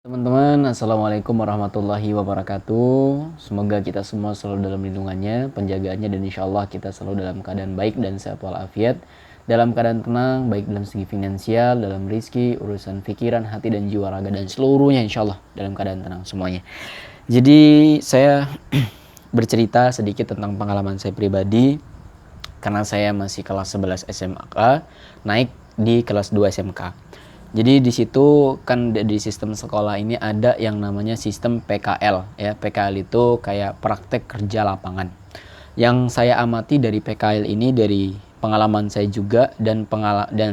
Teman-teman, Assalamualaikum warahmatullahi wabarakatuh. Semoga kita semua selalu dalam lindungannya, penjagaannya, dan insya Allah kita selalu dalam keadaan baik dan sehat walafiat, dalam keadaan tenang, baik dalam segi finansial, dalam rizki, urusan pikiran, hati, dan jiwa raga, dan seluruhnya insya Allah dalam keadaan tenang semuanya. Jadi saya bercerita sedikit tentang pengalaman saya pribadi, karena saya masih kelas 11 SMK, naik di kelas 2 SMK. Jadi di situ kan di sistem sekolah ini ada yang namanya sistem PKL ya. PKL itu kayak praktek kerja lapangan. Yang saya amati dari PKL ini dari pengalaman saya juga dan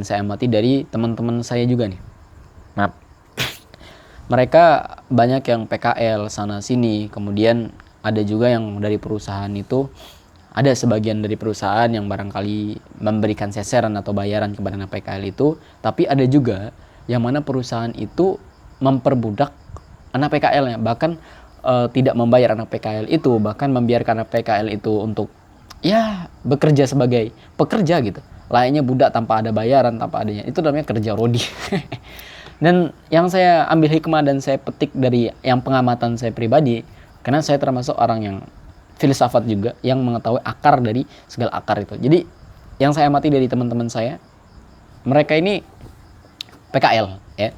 saya amati dari teman-teman saya juga nih. Maaf. Mereka banyak yang PKL sana sini, kemudian ada juga yang dari perusahaan itu, ada sebagian dari perusahaan yang barangkali memberikan seseran atau bayaran kepada anak PKL itu, tapi ada juga yang mana perusahaan itu memperbudak anak PKL-nya, bahkan tidak membayar anak PKL itu, bahkan membiarkan anak PKL itu untuk ya bekerja sebagai pekerja gitu, layaknya budak tanpa ada bayaran, tanpa adanya, itu namanya kerja rodi. Dan yang saya ambil hikmah dan saya petik dari yang pengamatan saya pribadi, karena saya termasuk orang yang filsafat juga, yang mengetahui akar dari segala akar itu. Jadi yang saya amati dari teman-teman saya, mereka ini PKL ya.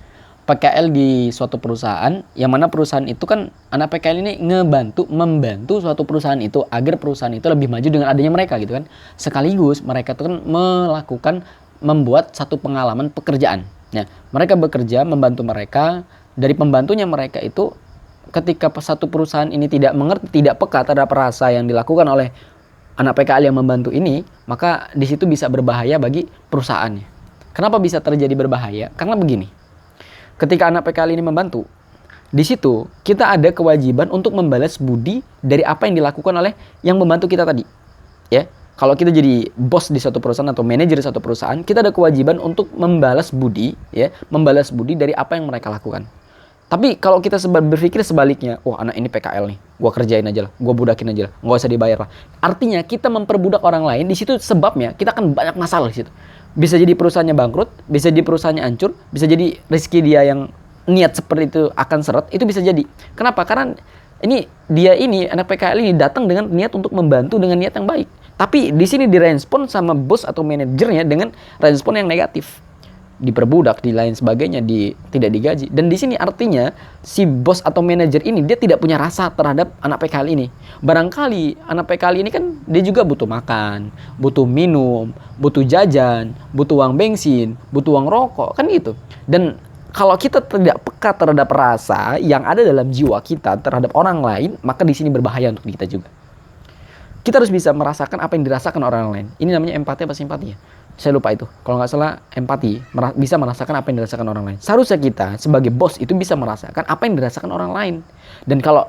PKL di suatu perusahaan, yang mana perusahaan itu kan anak PKL ini membantu suatu perusahaan itu agar perusahaan itu lebih maju dengan adanya mereka gitu kan. Sekaligus mereka itu kan membuat satu pengalaman pekerjaan. Nah, mereka bekerja membantu mereka, dari pembantunya mereka itu ketika satu perusahaan ini tidak mengerti, tidak peka terhadap rasa yang dilakukan oleh anak PKL yang membantu ini, maka di situ bisa berbahaya bagi perusahaannya. Kenapa bisa terjadi berbahaya? Karena begini, ketika anak PKL ini membantu, di situ kita ada kewajiban untuk membalas budi dari apa yang dilakukan oleh yang membantu kita tadi. Ya, kalau kita jadi bos di suatu perusahaan atau manajer di suatu perusahaan, kita ada kewajiban untuk membalas budi, ya, membalas budi dari apa yang mereka lakukan. Tapi kalau kita berpikir sebaliknya, wah anak ini PKL nih, gua kerjain aja lah, gua budakin aja lah, nggak usah dibayar lah. Artinya kita memperbudak orang lain, di situ sebabnya kita akan banyak masalah di situ. Bisa jadi perusahaannya bangkrut, bisa jadi perusahaannya hancur, bisa jadi rezeki dia yang niat seperti itu akan seret, itu bisa jadi. Kenapa? Karena dia ini anak PKL ini datang dengan niat untuk membantu dengan niat yang baik. Tapi di sini direspon sama bos atau manajernya dengan respon yang negatif. Diperbudak, di lain sebagainya, tidak digaji. Dan di sini artinya si bos atau manajer ini dia tidak punya rasa terhadap anak PKL ini. Barangkali anak PKL ini kan dia juga butuh makan, butuh minum, butuh jajan, butuh uang bensin, butuh uang rokok, kan gitu. Dan kalau kita tidak peka terhadap rasa yang ada dalam jiwa kita terhadap orang lain, maka di sini berbahaya untuk kita juga. Kita harus bisa merasakan apa yang dirasakan orang lain. Ini namanya empati apa simpati ya? Saya lupa itu. Kalau nggak salah empati, bisa merasakan apa yang dirasakan orang lain. Seharusnya kita sebagai bos itu bisa merasakan apa yang dirasakan orang lain. Dan kalau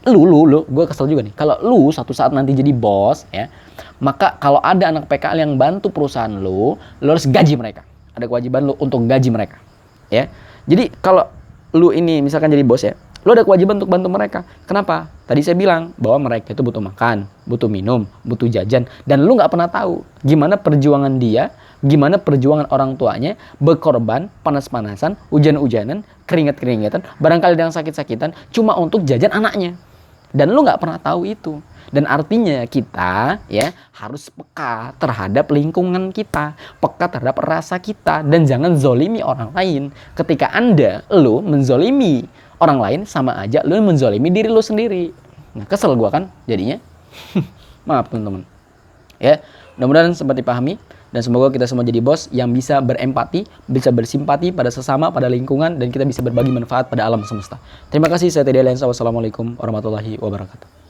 lu, gue kesel juga nih. Kalau lu satu saat nanti jadi bos ya, maka kalau ada anak PKL yang bantu perusahaan lu harus gaji mereka. Ada kewajiban lu untuk gaji mereka. Ya. Jadi kalau lu ini misalkan jadi bos ya, lu ada kewajiban untuk bantu mereka. Kenapa? Tadi saya bilang bahwa mereka itu butuh makan, butuh minum, butuh jajan. Dan lu gak pernah tahu gimana perjuangan dia, gimana perjuangan orang tuanya, berkorban, panas-panasan, hujan-hujanan, keringat-keringatan, barangkali yang sakit-sakitan, cuma untuk jajan anaknya. Dan lu gak pernah tahu itu. Dan artinya kita ya harus peka terhadap lingkungan kita, peka terhadap rasa kita, dan jangan zolimi orang lain. Ketika lu menzolimi orang lain, sama aja lu menzolimi diri lu sendiri. Nah, kesel gua kan jadinya. Maaf teman-teman. Ya, mudah-mudahan sempat dipahami dan semoga kita semua jadi bos yang bisa berempati, bisa bersimpati pada sesama, pada lingkungan, dan kita bisa berbagi manfaat pada alam semesta. Terima kasih, saya Teddy Aliansa. Wassalamualaikum warahmatullahi wabarakatuh.